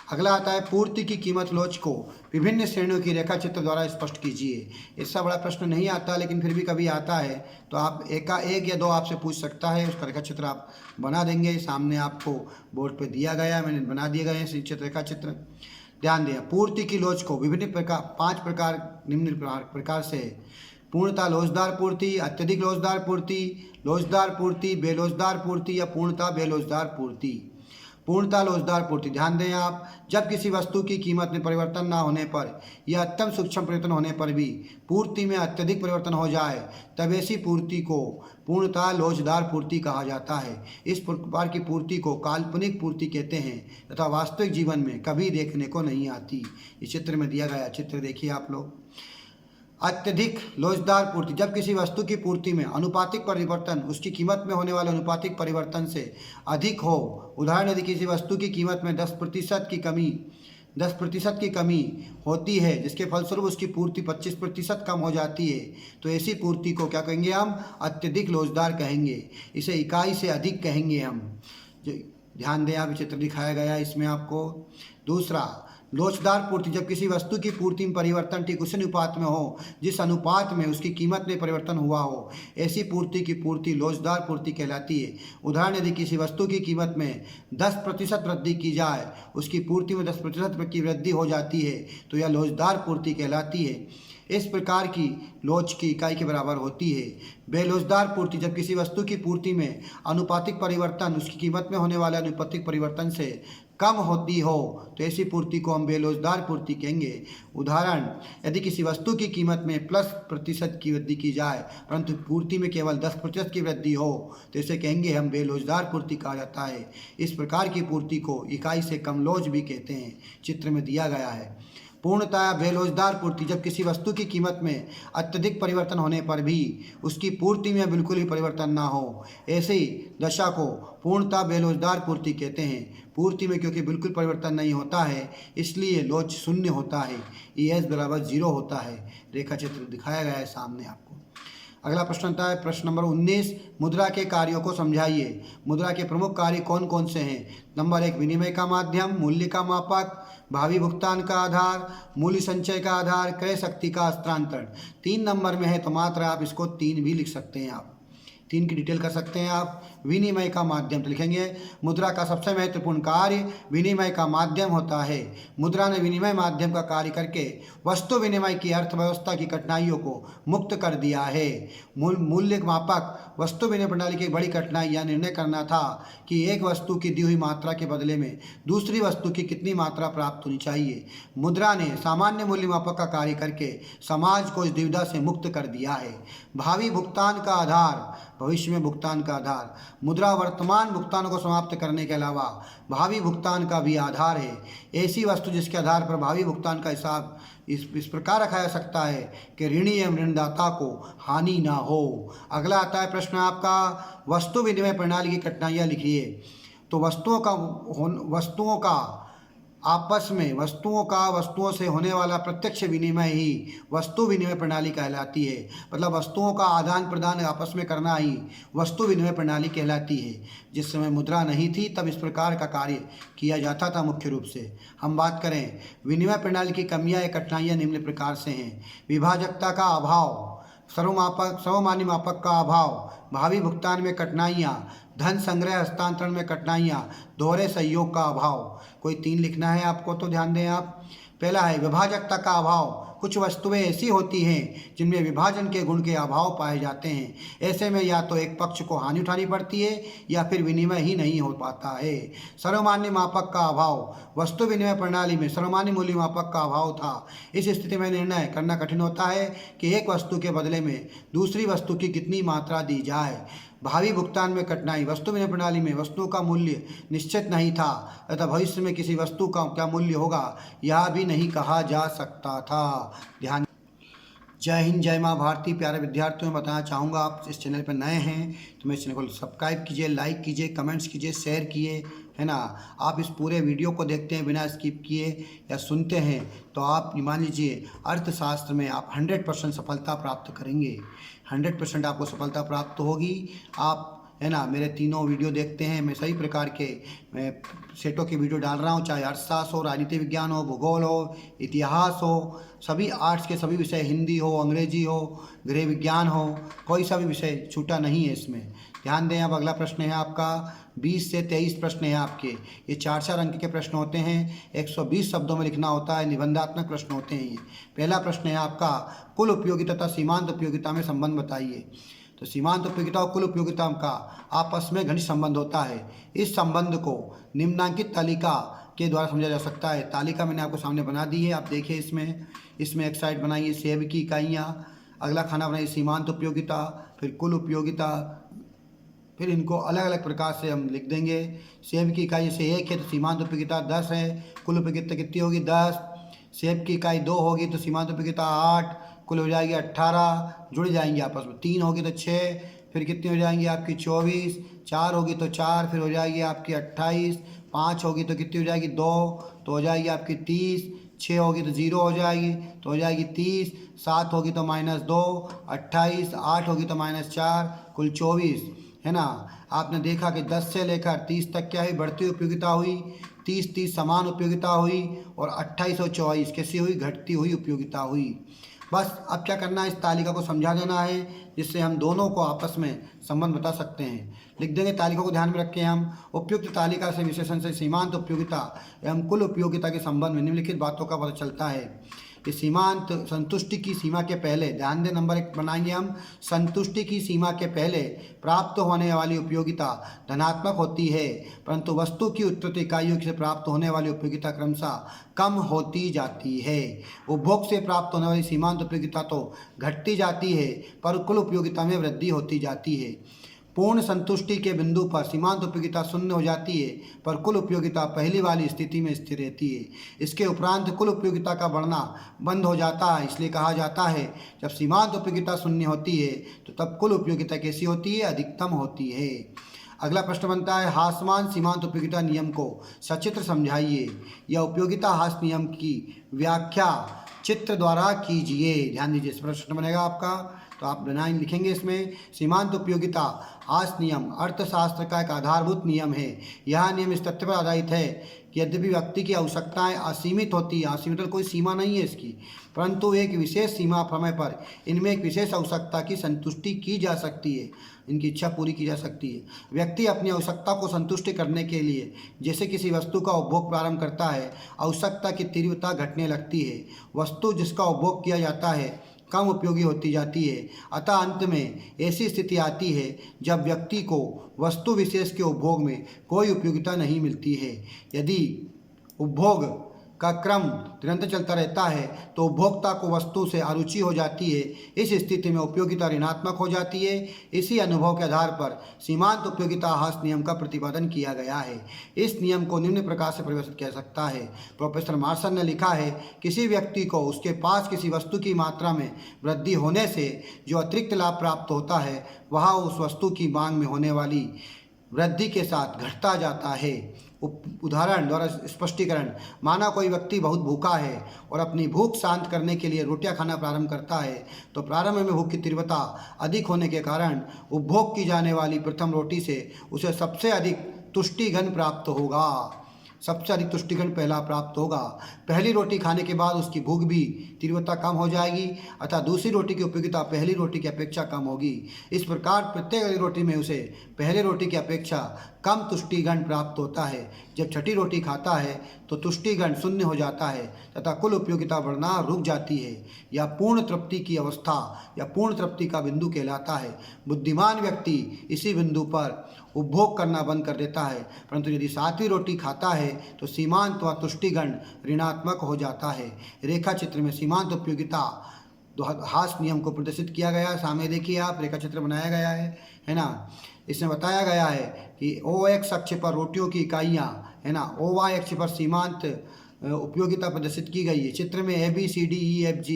अगला आता है पूर्ति की कीमत लोच को विभिन्न श्रेणियों की रेखा चित्र द्वारा स्पष्ट कीजिए। इससे बड़ा प्रश्न नहीं आता, लेकिन फिर भी कभी आता है तो आप एक या दो आपसे पूछ सकता है, उसका रेखा चित्र आप बना देंगे। सामने आपको बोर्ड पे दिया गया है, मैंने बना दिए गए हैं चित्र, रेखा चित्र। ध्यान दें, पूर्ति की लोच को विभिन्न प्रकार 5 प्रकार निम्न प्रकार से: पूर्णतः लोचदार पूर्ति, अत्यधिक लोचदार पूर्ति, लोचदार पूर्ति, बेलोचदार पूर्ति या पूर्णतः बेलोचदार पूर्ति। पूर्णतः लोचदार पूर्ति, ध्यान दें आप, जब किसी वस्तु की कीमत में परिवर्तन न होने पर या अत्यंत सूक्ष्म परिवर्तन होने पर भी पूर्ति में अत्यधिक परिवर्तन हो जाए तब ऐसी पूर्ति को पूर्णतः लोचदार पूर्ति कहा जाता है। इस प्रकार की पूर्ति को काल्पनिक पूर्ति कहते हैं तथा वास्तविक जीवन में कभी देखने को नहीं आती। इस चित्र में दिया गया चित्र देखिए आप लोग। अत्यधिक लोचदार पूर्ति, जब किसी वस्तु की पूर्ति में अनुपातिक परिवर्तन उसकी कीमत में होने वाले अनुपातिक परिवर्तन से अधिक हो। उदाहरण, यदि किसी वस्तु की कीमत में 10% की कमी होती है जिसके फलस्वरूप उसकी पूर्ति 25% कम हो जाती है, तो ऐसी पूर्ति को क्या कहेंगे हम? अत्यधिक लोचदार कहेंगे। इसे इकाई से अधिक कहेंगे हम। ध्यान दें, आप चित्र दिखाया गया है इसमें आपको। दूसरा, लोचदार पूर्ति, जब किसी वस्तु की पूर्ति में परिवर्तन ठीक उसी अनुपात में हो जिस अनुपात में उसकी कीमत में परिवर्तन हुआ हो, ऐसी पूर्ति की पूर्ति लोचदार पूर्ति कहलाती है। उदाहरण, यदि किसी वस्तु की कीमत में 10% वृद्धि की जाए, उसकी पूर्ति में 10% की वृद्धि हो जाती है, तो यह लोचदार पूर्ति कहलाती है। इस प्रकार की लोच की इकाई के बराबर होती है। बेलोचदार पूर्ति, जब किसी वस्तु की पूर्ति में अनुपातिक परिवर्तन उसकी कीमत में होने वाले अनुपातिक परिवर्तन से कम होती हो, तो ऐसी पूर्ति को हम बेलोचदार पूर्ति कहेंगे। उदाहरण, यदि किसी वस्तु की कीमत में 10% की वृद्धि की जाए परंतु पूर्ति में केवल 10% की वृद्धि हो, तो इसे कहेंगे हम बेलोचदार पूर्ति कहा जाता है। इस प्रकार की पूर्ति को इकाई से कम लोच भी कहते हैं। चित्र में दिया गया है। पूर्णतः बेलोचदार पूर्ति, जब किसी वस्तु की कीमत में अत्यधिक परिवर्तन होने पर भी उसकी पूर्ति में बिल्कुल ही परिवर्तन ना हो, ऐसी दशा को पूर्णतः बेलोचदार पूर्ति कहते हैं। पूर्ति में क्योंकि बिल्कुल परिवर्तन नहीं होता है इसलिए लोच शून्य होता है, ES बराबर 0 होता है। रेखा चित्र दिखाया गया है सामने आपको। अगला प्रश्न आता है प्रश्न नंबर 19, मुद्रा के कार्यों को समझाइए। मुद्रा के प्रमुख कार्य कौन कौन से हैं? नंबर 1, विनिमय का माध्यम, मूल्य का मापक, भावी भुगतान का आधार, मूल्य संचय का आधार, क्रय शक्ति का हस्तांतरण। 3 नंबर में है तो मात्र आप इसको 3 भी लिख सकते हैं। आप 3 की डिटेल कर सकते हैं आप। विनिमय का माध्यम तो लिखेंगे मुद्रा का सबसे महत्वपूर्ण कार्य विनिमय का माध्यम होता है। मुद्रा ने विनिमय माध्यम का कार्य करके वस्तु विनिमय की अर्थव्यवस्था की कठिनाइयों को मुक्त कर दिया है। मूल्य मापक, वस्तु विनिमय प्रणाली की एक बड़ी कठिनाई यह निर्णय करना था कि एक वस्तु की दी हुई मात्रा के बदले में दूसरी वस्तु की कितनी मात्रा प्राप्त होनी चाहिए। मुद्रा ने सामान्य मूल्य मापक का कार्य करके समाज को इस दुविधा से मुक्त कर दिया है। भावी भुगतान का आधार, भविष्य में भुगतान का आधार, मुद्रा वर्तमान भुगतान को समाप्त करने के अलावा भावी भुगतान का भी आधार है। ऐसी वस्तु जिसके आधार पर भावी भुगतान का हिसाब इस प्रकार रखा जा सकता है कि ऋणी एवं ऋणदाता को हानि ना हो। अगला आता है प्रश्न आपका, वस्तु विनिमय प्रणाली की कठिनाइयाँ लिखिए। तो वस्तुओं का आपस में वस्तुओं से होने वाला प्रत्यक्ष विनिमय ही वस्तु विनिमय प्रणाली कहलाती है। मतलब वस्तुओं का आदान प्रदान आपस में करना ही वस्तु विनिमय प्रणाली कहलाती है। जिस समय मुद्रा नहीं थी तब इस प्रकार का कार्य किया जाता था। मुख्य रूप से हम बात करें विनिमय प्रणाली की कमियां या कठिनाइयाँ निम्न प्रकार से हैं। विभाजकता का अभाव, सर्वमान्य मापक का अभाव, भावी भुगतान में कठिनाइयाँ, धन संग्रह हस्तांतरण में कठिनाइयाँ, दोहरे सहयोग का अभाव। कोई 3 लिखना है आपको तो ध्यान दें आप। पहला है विभाजकता का अभाव। कुछ वस्तुएं ऐसी होती हैं जिनमें विभाजन के गुण के अभाव पाए जाते हैं। ऐसे में या तो एक पक्ष को हानि उठानी पड़ती है या फिर विनिमय ही नहीं हो पाता है। सर्वमान्य मापक का अभाव, वस्तु विनिमय प्रणाली में सर्वमान्य मूल्य मापक का अभाव था। इस स्थिति में निर्णय करना कठिन होता है कि एक वस्तु के बदले में दूसरी वस्तु की कितनी मात्रा दी जाए। भावी भुगतान में कठिनाई, वस्तु विनिमय प्रणाली में वस्तुओं का मूल्य निश्चित नहीं था तथा भविष्य में किसी वस्तु का क्या मूल्य होगा यह भी नहीं कहा जा सकता था। ध्यान। जय हिंद, जय माँ भारती। प्यारे विद्यार्थियों में बताना चाहूँगा, आप इस चैनल पर नए हैं तो मेरे चैनल को सब्सक्राइब कीजिए, लाइक कीजिए, कमेंट्स कीजिए, शेयर कीजिए, है ना। आप इस पूरे वीडियो को देखते हैं बिना स्किप किए या सुनते हैं तो आप मान लीजिए अर्थशास्त्र में आप 100% सफलता प्राप्त करेंगे। 100% आपको सफलता प्राप्त होगी। आप है ना, मेरे तीनों वीडियो देखते हैं। मैं सही प्रकार के मैं सेटों की वीडियो डाल रहा हूँ, चाहे अर्थशास्त्र हो, राजनीति विज्ञान हो, भूगोल हो, इतिहास हो, सभी आर्ट्स के सभी विषय, हिंदी हो, अंग्रेजी हो, गृह विज्ञान हो, कोई सा भी विषय छूटा नहीं है इसमें। ध्यान दें। अब अगला प्रश्न है आपका 20 से 23 प्रश्न है आपके। ये 4-4 अंक के प्रश्न होते हैं, 120 शब्दों में लिखना होता है, निबंधात्मक प्रश्न होते हैं ये। पहला प्रश्न है आपका, कुल उपयोगिता तथा सीमांत उपयोगिता में संबंध बताइए। तो सीमांत उपयोगिता और कुल उपयोगिता का आपस में घनिष्ठ संबंध होता है। इस संबंध को निम्नांकित तालिका के द्वारा समझा जा सकता है। तालिका मैंने आपको सामने बना दी है, आप देखिए। इसमें एक साइड बनाइए सेब की इकाइयाँ, अगला खाना बनाइए सीमांत उपयोगिता, फिर कुल उपयोगिता, फिर इनको अलग अलग प्रकार से हम लिख देंगे। सेब की इकाई से 1 है तो सीमांत उपयोगिता 10 है, कुल उपयोगिता कितनी होगी 10। सेब की इकाई 2 होगी तो सीमांत उपयोगिता 8, कुल हो जाएगी 18, जुड़ जाएंगे आपस में। 3 होगी तो 6, फिर कितनी हो जाएंगी आपकी 24, 4 होगी तो 4, फिर हो जाएगी आपकी 28, 5 होगी तो कितनी हो जाएगी 2, तो हो जाएगी आपकी 30, 6 होगी तो 0 हो जाएगी तो हो जाएगी 30, 7 होगी तो -2, 28, 8 होगी तो -4, कुल 24, है ना। आपने देखा कि 10 से लेकर 30 तक क्या है, बढ़ती उपयोगिता हुई, 30 समान उपयोगिता हुई, और 28 और 24 कैसी हुई, घटती हुई उपयोगिता हुई। बस अब क्या करना है, इस तालिका को समझा देना है, जिससे हम दोनों को आपस में संबंध बता सकते हैं। लिख देंगे तालिका को, ध्यान में रखें हम। उपयुक्त तालिका से विशेषण से सीमांत उपयोगिता एवं कुल उपयोगिता के संबंध में निम्नलिखित बातों का पता चलता है कि सीमांत संतुष्टि की सीमा के पहले, ध्यान दें, नंबर 1 बनाएंगे हम, संतुष्टि की सीमा के पहले प्राप्त होने वाली उपयोगिता धनात्मक होती है, परंतु वस्तु की उत्तरोत्तर इकाइयों से प्राप्त होने वाली उपयोगिता क्रमशः कम होती जाती है। उपभोग से प्राप्त होने वाली सीमांत उपयोगिता तो घटती जाती है, पर कुल उपयोगिता में वृद्धि होती जाती है। पूर्ण संतुष्टि के बिंदु पर सीमांत उपयोगिता 0 हो जाती है, पर कुल उपयोगिता पहली वाली स्थिति में स्थिर रहती है। इसके उपरांत कुल उपयोगिता का बढ़ना बंद हो जाता है। इसलिए कहा जाता है जब सीमांत उपयोगिता 0 होती है तो तब कुल उपयोगिता कैसी होती है, अधिकतम होती है। अगला प्रश्न बनता है, हास्यमान सीमांत उपयोगिता नियम को सचित्र समझाइए। यह उपयोगिता हास्य नियम की व्याख्या चित्र द्वारा कीजिए। ध्यान दीजिए, इस प्रश्न बनेगा आपका, तो आप बनाएं, लिखेंगे इसमें। सीमांत उपयोगिता हास्य नियम अर्थशास्त्र का एक आधारभूत नियम है। यह नियम इस तथ्य पर आधारित है कि यद्यपि व्यक्ति की आवश्यकताएं असीमित होती है, असीमित कोई सीमा नहीं है इसकी, परंतु एक विशेष सीमा समय पर इनमें एक विशेष आवश्यकता की संतुष्टि की जा सकती है, इनकी इच्छा पूरी की जा सकती है। व्यक्ति अपनी आवश्यकता को संतुष्ट करने के लिए जैसे किसी वस्तु का उपभोग प्रारंभ करता है, आवश्यकता की तीव्रता घटने लगती है। वस्तु जिसका उपभोग किया जाता है कम उपयोगी होती जाती है। अतः अंत में ऐसी स्थिति आती है जब व्यक्ति को वस्तु विशेष के उपभोग में कोई उपयोगिता नहीं मिलती है। यदि उपभोग का क्रम निरंतर चलता रहता है तो उपभोक्ता को वस्तु से अरुचि हो जाती है। इस स्थिति में उपयोगिता ऋणात्मक हो जाती है। इसी अनुभव के आधार पर सीमांत उपयोगिता हास्य नियम का प्रतिपादन किया गया है। इस नियम को निम्न प्रकार से परिभाषित किया जा सकता है। प्रोफेसर मार्शन ने लिखा है, किसी व्यक्ति को उसके पास किसी वस्तु की मात्रा में वृद्धि होने से जो अतिरिक्त लाभ प्राप्त होता है वह उस वस्तु की मांग में होने वाली वृद्धि के साथ घटता जाता है। उदाहरण द्वारा स्पष्टीकरण, माना कोई व्यक्ति बहुत भूखा है और अपनी भूख शांत करने के लिए रोटियां खाना प्रारंभ करता है, तो प्रारंभ में भूख की तीव्रता अधिक होने के कारण उपभोग की जाने वाली प्रथम रोटी से उसे सबसे अधिक तुष्टिघन प्राप्त होगा। सबसे अधिक तुष्टिघन पहला प्राप्त होगा। पहली रोटी खाने के बाद उसकी भूख भी तीव्रता कम हो जाएगी, अतः दूसरी रोटी की उपयोगिता पहली रोटी की अपेक्षा कम होगी। इस प्रकार प्रत्येक रोटी में उसे पहले रोटी की अपेक्षा कम तुष्टिगण प्राप्त होता है। जब छठी रोटी खाता है तो तुष्टिगण 0 हो जाता है तथा कुल उपयोगिता बढ़ना रुक जाती है। यह पूर्ण तृप्ति की अवस्था या पूर्ण तृप्ति का बिंदु कहलाता है। बुद्धिमान व्यक्ति इसी बिंदु पर उपभोग करना बंद कर देता है, परंतु यदि 7वीं रोटी खाता है तो सीमांत व तुष्टिगण ऋणात्मक हो जाता है। रेखा चित्र में सीमांत उपयोगिता हास्य नियम को प्रदर्शित किया गया। सामने देखिए आप, रेखा चित्र बनाया गया है ना। इसमें बताया गया है कि OX अक्ष पर रोटियों की इकाइयाँ, है ना, OY अक्ष पर सीमांत उपयोगिता प्रदर्शित की गई है। चित्र में ABCDEFG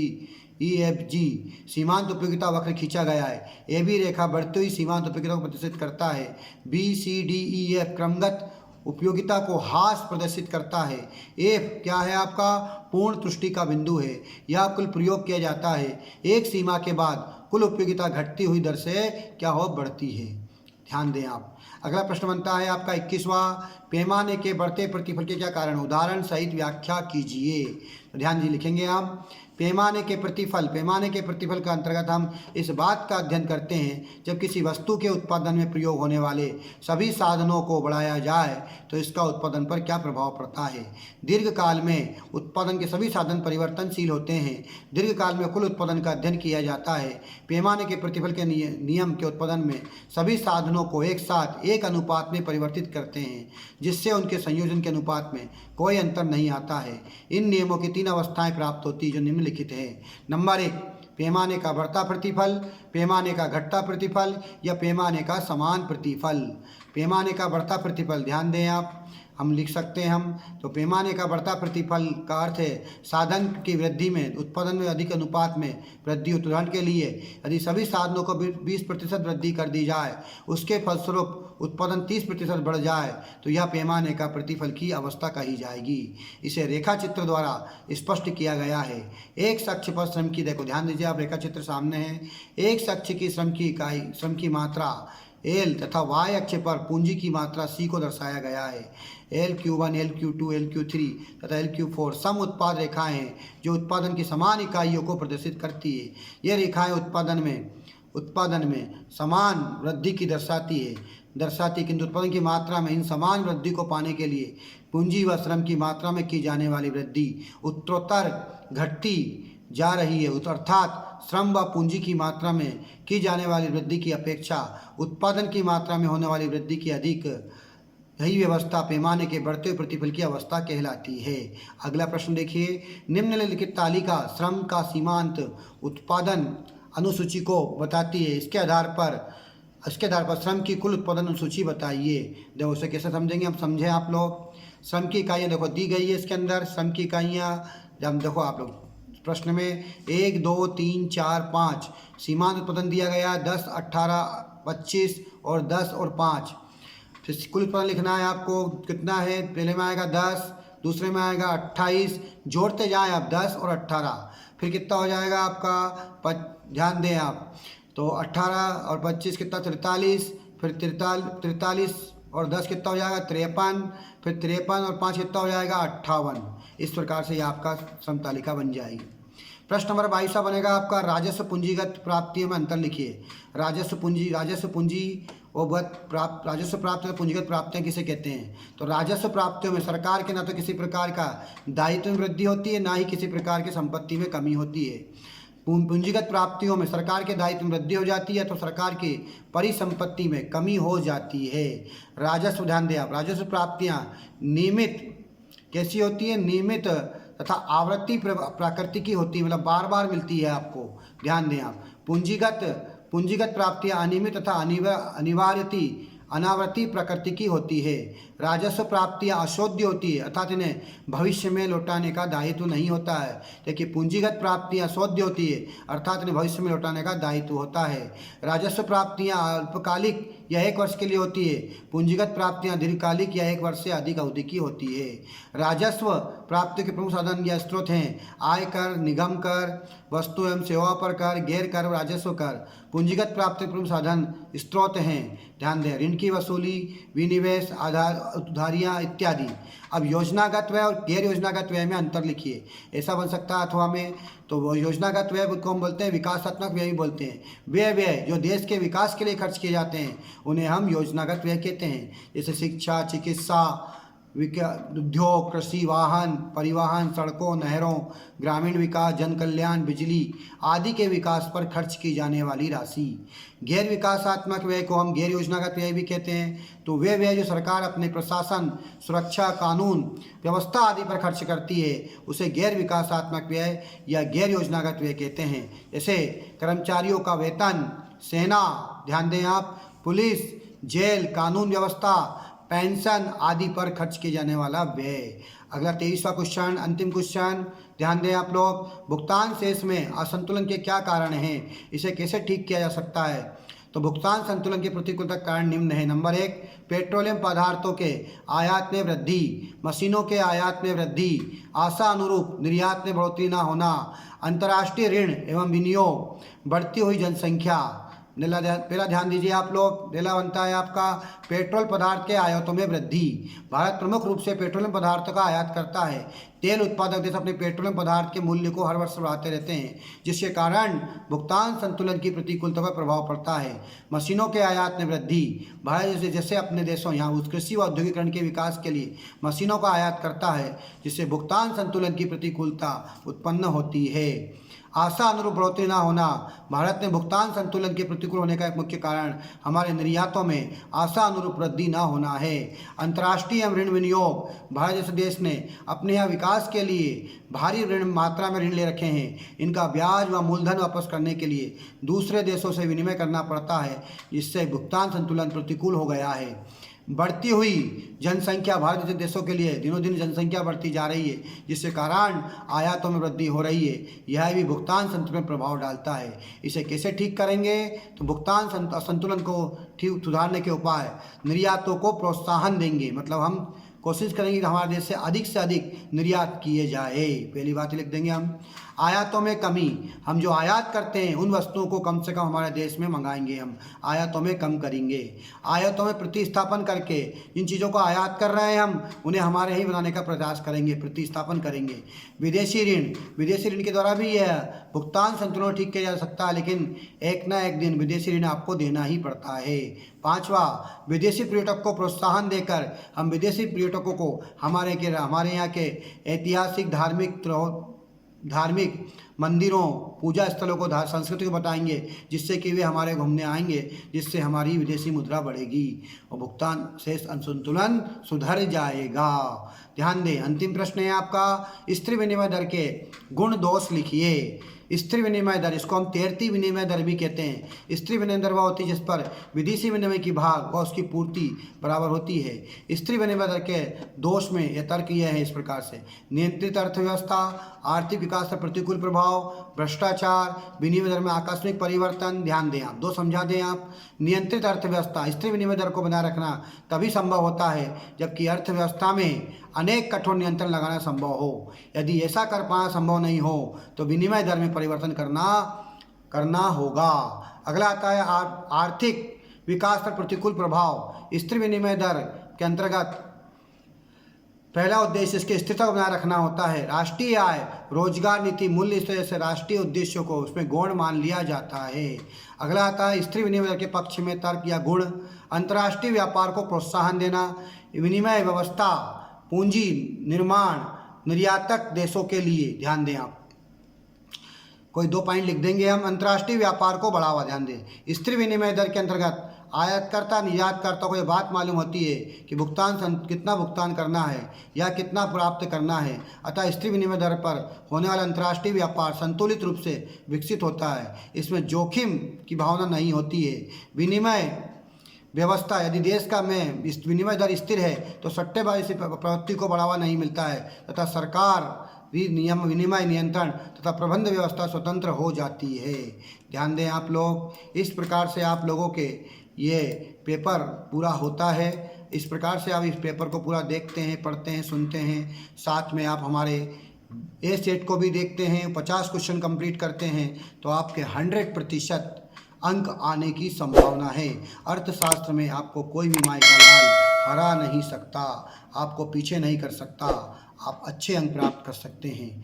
सीमांत उपयोगिता वक्र खींचा गया है। AB रेखा बढ़ती हुई सीमांत उपयोगिता को प्रदर्शित करता है। BCDEF क्रमगत उपयोगिता को हास प्रदर्शित करता है। F क्या है आपका, पूर्ण तुष्टि का बिंदु है। यह कुल प्रयोग किया जाता है। एक सीमा के बाद कुल उपयोगिता घटती हुई दर से क्या हो, बढ़ती है। ध्यान दें आप। अगला प्रश्न बनता है आपका 21वां, पैमाने के बढ़ते प्रतिफल के क्या कारण, उदाहरण सहित व्याख्या कीजिए। तो ध्यान जी लिखेंगे आप, पैमाने के प्रतिफल का अंतर्गत हम इस बात का अध्ययन करते हैं जब किसी वस्तु के उत्पादन में प्रयोग होने वाले सभी साधनों को बढ़ाया जाए तो इसका उत्पादन पर क्या प्रभाव पड़ता है। दीर्घकाल में उत्पादन के सभी साधन परिवर्तनशील होते हैं। दीर्घकाल में कुल उत्पादन का अध्ययन किया जाता है। पैमाने के प्रतिफल के नियम के उत्पादन में सभी साधनों को एक साथ एक अनुपात में परिवर्तित करते हैं जिससे उनके संयोजन के अनुपात में कोई अंतर नहीं आता है। इन नियमों की 3 अवस्थाएं प्राप्त होती जो निम्नलिखित है। नंबर 1, पैमाने का बढ़ता प्रतिफल, पैमाने का घटता प्रतिफल या पैमाने का समान प्रतिफल। पैमाने का बढ़ता प्रतिफल, ध्यान दें आप, हम लिख सकते हैं तो पैमाने का बढ़ता प्रतिफल का अर्थ है साधन की वृद्धि में उत्पादन में अधिक अनुपात में वृद्धि। उदाहरण के लिए यदि सभी साधनों को 20% वृद्धि कर दी जाए, उसके फलस्वरूप उत्पादन 30% बढ़ जाए तो यह पैमाने का प्रतिफल की अवस्था कही जाएगी। इसे रेखा चित्र द्वारा स्पष्ट किया गया है। एक शख्स पर श्रम की, देखो ध्यान दीजिए आप, रेखा चित्र सामने है। एक शख्स की श्रम की इकाई, श्रम की मात्रा एल तथा वाई अक्ष पर पूंजी की मात्रा सी को दर्शाया गया है। LQ1, LQ2, LQ3 तथा LQ4 सम उत्पाद रेखाएं हैं जो उत्पादन की समान इकाइयों को प्रदर्शित करती है। ये रेखाएं उत्पादन में समान वृद्धि की दर्शाती किंतु उत्पादन की मात्रा में इन समान वृद्धि को पाने के लिए पूंजी व श्रम की मात्रा में की जाने वाली वृद्धि उत्तरोत्तर घटती जा रही है। अर्थात श्रम व पूंजी की मात्रा में की जाने वाली वृद्धि की अपेक्षा उत्पादन की मात्रा में होने वाली वृद्धि की अधिक, यही व्यवस्था पैमाने के बढ़ते हुए प्रतिफल की अवस्था कहलाती है। अगला प्रश्न देखिए, निम्नलिखित तालिका श्रम का सीमांत उत्पादन अनुसूची को बताती है। इसके आधार पर श्रम की कुल उत्पादन अनुसूची बताइए। देखो उसे कैसे समझेंगे, हम समझें आप लोग। श्रम की इकाइयाँ देखो दी गई है इसके अंदर, श्रम की इकाइयाँ जब देखो आप लोग प्रश्न में 1, 2, 3, 4, 5 सीमांत उत्पादन दिया गया, 10, 18, 25 और 10 और 5। फिर कुल उत्पादन लिखना है आपको, कितना है, पहले में आएगा 10, दूसरे में आएगा 28, जोड़ते जाएं आप 10 और 18, फिर कितना हो जाएगा आपका, ध्यान दें आप, तो 18 और 25 कितना, 43, फिर 43 और 10 कितना हो जाएगा, 53, फिर 53 और 5 कितना हो जाएगा, 58। इस प्रकार से ये आपका श्रम तालिका बन जाएगी। प्रश्न नंबर 22 बनेगा आपका, राजस्व पूंजीगत प्राप्तियों में अंतर लिखिए। राजस्व प्राप्त पूंजीगत प्राप्तियां किसे कहते हैं। तो राजस्व प्राप्तियों में सरकार के न तो किसी प्रकार का दायित्व में वृद्धि होती है, ना ही किसी प्रकार की संपत्ति में कमी होती है। पूंजीगत प्राप्तियों में सरकार के दायित्व में वृद्धि हो जाती है तो सरकार की परिसंपत्ति में कमी हो जाती है। राजस्व, ध्यान दें आप, राजस्व प्राप्तियां नियमित कैसी होती है, नियमित तथा आवृत्ति प्रकृति की होती है, मतलब बार बार मिलती है आपको। ध्यान दें आप, पूंजीगत प्राप्तियां अनियमित तथा अनावर्ती प्रकृति की होती है। राजस्व प्राप्तियां अशोध्य होती है अर्थात इन्हें भविष्य में लौटाने का दायित्व नहीं होता है। देखिए पूंजीगत प्राप्तियां शोध्य होती है अर्थात इन्हें भविष्य में लौटाने का दायित्व होता है। राजस्व प्राप्तियां अल्पकालिक या 1 वर्ष के लिए होती है, पूंजीगत प्राप्तियां दीर्घकालिक या 1 वर्ष से अधिक अवधि की होती है। राजस्व प्राप्ति के प्रमुख साधन या स्रोत हैं आय कर, निगम कर, वस्तु एवं सेवा पर कर, गैर कर, राजस्व कर। पूंजीगत प्राप्ति के प्रमुख साधन स्रोत हैं, ध्यान दें, ऋण की वसूली, विनिवेश, उधारियाँ इत्यादि। अब योजनागत व्यय और गैर योजनागत व्यय में अंतर लिखिए। ऐसा बन सकता है अथवा में, तो वो योजनागत व्यय को हम बोलते हैं, विकासात्मक व्यय भी बोलते हैं। व्यय जो देश के विकास के लिए खर्च किए जाते हैं उन्हें हम योजनागत व्यय कहते हैं। जैसे शिक्षा, चिकित्सा, उद्योग, कृषि, वाहन, परिवहन, सड़कों, नहरों, ग्रामीण विकास, जन कल्याण, बिजली आदि के विकास पर खर्च की जाने वाली राशि। गैर विकासात्मक व्यय को हम गैर योजनागत व्यय भी कहते हैं। तो वे व्यय जो सरकार अपने प्रशासन, सुरक्षा, कानून व्यवस्था आदि पर खर्च करती है उसे गैर विकासात्मक व्यय या गैर योजनागत व्यय कहते हैं। जैसे कर्मचारियों का वेतन, सेना, ध्यान दें आप, पुलिस, जेल, कानून व्यवस्था, पेंशन आदि पर खर्च किए जाने वाला व्यय। अगला 23वां क्वेश्चन, अंतिम क्वेश्चन, ध्यान दें आप लोग, भुगतान शेष में असंतुलन के क्या कारण हैं, इसे कैसे ठीक किया जा सकता है। तो भुगतान संतुलन के प्रतिकूलता कारण निम्न है। नंबर 1, पेट्रोलियम पदार्थों के आयात में वृद्धि, मशीनों के आयात में वृद्धि, आशा अनुरूप निर्यात में बढ़ोतरी न होना, अंतर्राष्ट्रीय ऋण एवं विनियोग, बढ़ती हुई जनसंख्या, पहला ध्यान दीजिए आप लोग। पहला बनता है आपका पेट्रोल पदार्थ के आयातों में वृद्धि। भारत प्रमुख रूप से पेट्रोलियम पदार्थों का आयात करता है। तेल उत्पादक देश अपने पेट्रोलियम पदार्थ के मूल्य को हर वर्ष बढ़ाते रहते हैं, जिसके कारण भुगतान संतुलन की प्रतिकूलता पर प्रभाव पड़ता है। मशीनों के आयात में वृद्धि। भारत जैसे अपने देशों यहाँ कृषि व औद्योगिकरण के विकास के लिए मशीनों का आयात करता है, जिससे भुगतान संतुलन की प्रतिकूलता उत्पन्न होती है। आशा अनुरूप बढ़ोतरी न होना। भारत में भुगतान संतुलन के प्रतिकूल होने का एक मुख्य कारण हमारे निर्यातों में आशा अनुरूप वृद्धि न होना है। अंतर्राष्ट्रीय ऋण विनियोग। भारत जैसे देश ने अपने यहाँ विकास के लिए भारी ऋण मात्रा में ऋण ले रखे हैं। इनका ब्याज व मूलधन वापस करने के लिए दूसरे देशों से विनिमय करना पड़ता है, जिससे भुगतान संतुलन प्रतिकूल हो गया है। बढ़ती हुई जनसंख्या। भारत जैसे देशों के लिए दिनों दिन जनसंख्या बढ़ती जा रही है, जिसके कारण आयातों में वृद्धि हो रही है। यह भी भुगतान संतुलन पर प्रभाव डालता है। इसे कैसे ठीक करेंगे? तो भुगतान संतुलन को ठीक सुधारने के उपाय, निर्यातों को प्रोत्साहन देंगे। मतलब हम कोशिश करेंगे कि हमारे देश से अधिक निर्यात किए जाए। पहली बात लिख देंगे हम। आयातों में कमी। हम जो आयात करते हैं उन वस्तुओं को कम से कम हमारे देश में मंगाएंगे, हम आयातों में कम करेंगे। आयातों में प्रतिस्थापन करके जिन चीज़ों को आयात कर रहे हैं हम उन्हें हमारे ही बनाने का प्रयास करेंगे, प्रतिस्थापन करेंगे। विदेशी ऋण। विदेशी ऋण के द्वारा भी यह भुगतान संतुलन ठीक किया जा सकता है, लेकिन एक न एक दिन विदेशी ऋण आपको देना ही पड़ता है। पांचवा, विदेशी पर्यटक को प्रोत्साहन देकर हम विदेशी पर्यटकों को हमारे यहाँ के ऐतिहासिक धार्मिक मंदिरों, पूजा स्थलों को संस्कृति को बताएंगे, जिससे कि वे हमारे घूमने आएंगे, जिससे हमारी विदेशी मुद्रा बढ़ेगी और भुगतान शेष असंतुलन सुधर जाएगा। ध्यान दें। अंतिम प्रश्न है आपका, स्थिर विनिमय दर के गुण दोष लिखिए। स्थिर विनिमय दर, इसको हम तैरती विनिमय दर भी कहते हैं। स्थिर विनिमय दर वह होती है जिस पर विदेशी विनिमय की भाग व उसकी पूर्ति बराबर होती है। स्थिर विनिमय दर के दोष में यह तर्क यह है इस प्रकार से: नियंत्रित अर्थव्यवस्था, आर्थिक विकास पर प्रतिकूल प्रभाव, भ्रष्टाचार, विनिमय दर में आकस्मिक परिवर्तन। ध्यान दें आप, दो समझा दें आप। नियंत्रित अर्थव्यवस्था, स्थिर विनिमय दर को बनाए रखना तभी संभव होता है जबकि अर्थव्यवस्था में अनेक कठोर नियंत्रण लगाना संभव हो। यदि ऐसा कर पाना संभव नहीं हो तो विनिमय दर में परिवर्तन करना होगा। अगला आता है आर्थिक विकास पर प्रतिकूल प्रभाव। स्थिर विनिमय दर के अंतर्गत पहला उद्देश्य इसकी स्थिरता को बनाए रखना होता है। राष्ट्रीय आय, रोजगार नीति, मूल्य इस तरह से राष्ट्रीय उद्देश्यों को उसमें गौण मान लिया जाता है। अगला आता है स्थिर विनिमय दर के पक्ष में तर्क या गुण। अंतर्राष्ट्रीय व्यापार को प्रोत्साहन देना, विनिमय व्यवस्था, पूंजी निर्माण, निर्यातक देशों के लिए। ध्यान दें आप, कोई दो पॉइंट लिख देंगे हम। अंतर्राष्ट्रीय व्यापार को बढ़ावा। ध्यान दें। स्थिर विनिमय दर के अंतर्गत आयातकर्ता निर्यातकर्ता को यह बात मालूम होती है कि कितना भुगतान करना है या कितना प्राप्त करना है। अतः स्थिर विनिमय दर पर होने वाला अंतर्राष्ट्रीय व्यापार संतुलित रूप से विकसित होता है। इसमें जोखिम की भावना नहीं होती है। विनिमय व्यवस्था, यदि देश का में इस विनिमय दर स्थिर है तो सट्टेबाजी से प्रवृत्ति को बढ़ावा नहीं मिलता है तथा सरकार भी विनिमय नियंत्रण तथा प्रबंध व्यवस्था स्वतंत्र हो जाती है। ध्यान दें आप लोग। इस प्रकार से आप लोगों के ये पेपर पूरा होता है। इस प्रकार से आप इस पेपर को पूरा देखते हैं, पढ़ते हैं, सुनते हैं। साथ में आप हमारे ए सेट को भी देखते हैं, 50 क्वेश्चन कंप्लीट करते हैं तो आपके 100% अंक आने की संभावना है। अर्थशास्त्र में आपको कोई भी माई का लाल हरा नहीं सकता, आपको पीछे नहीं कर सकता। आप अच्छे अंक प्राप्त कर सकते हैं।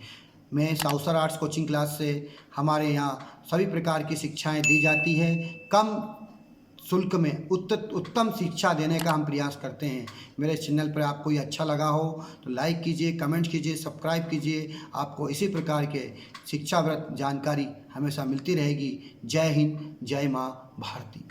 मैं साउसर आर्ट्स कोचिंग क्लास से हमारे यहाँ सभी प्रकार की शिक्षाएं दी जाती है। कम शुल्क में उत्तम शिक्षा देने का हम प्रयास करते हैं। मेरे चैनल पर आपको ये अच्छा लगा हो तो लाइक कीजिए, कमेंट कीजिए, सब्सक्राइब कीजिए। आपको इसी प्रकार के शिक्षाव्रत जानकारी हमेशा मिलती रहेगी। जय हिंद, जय माँ भारती।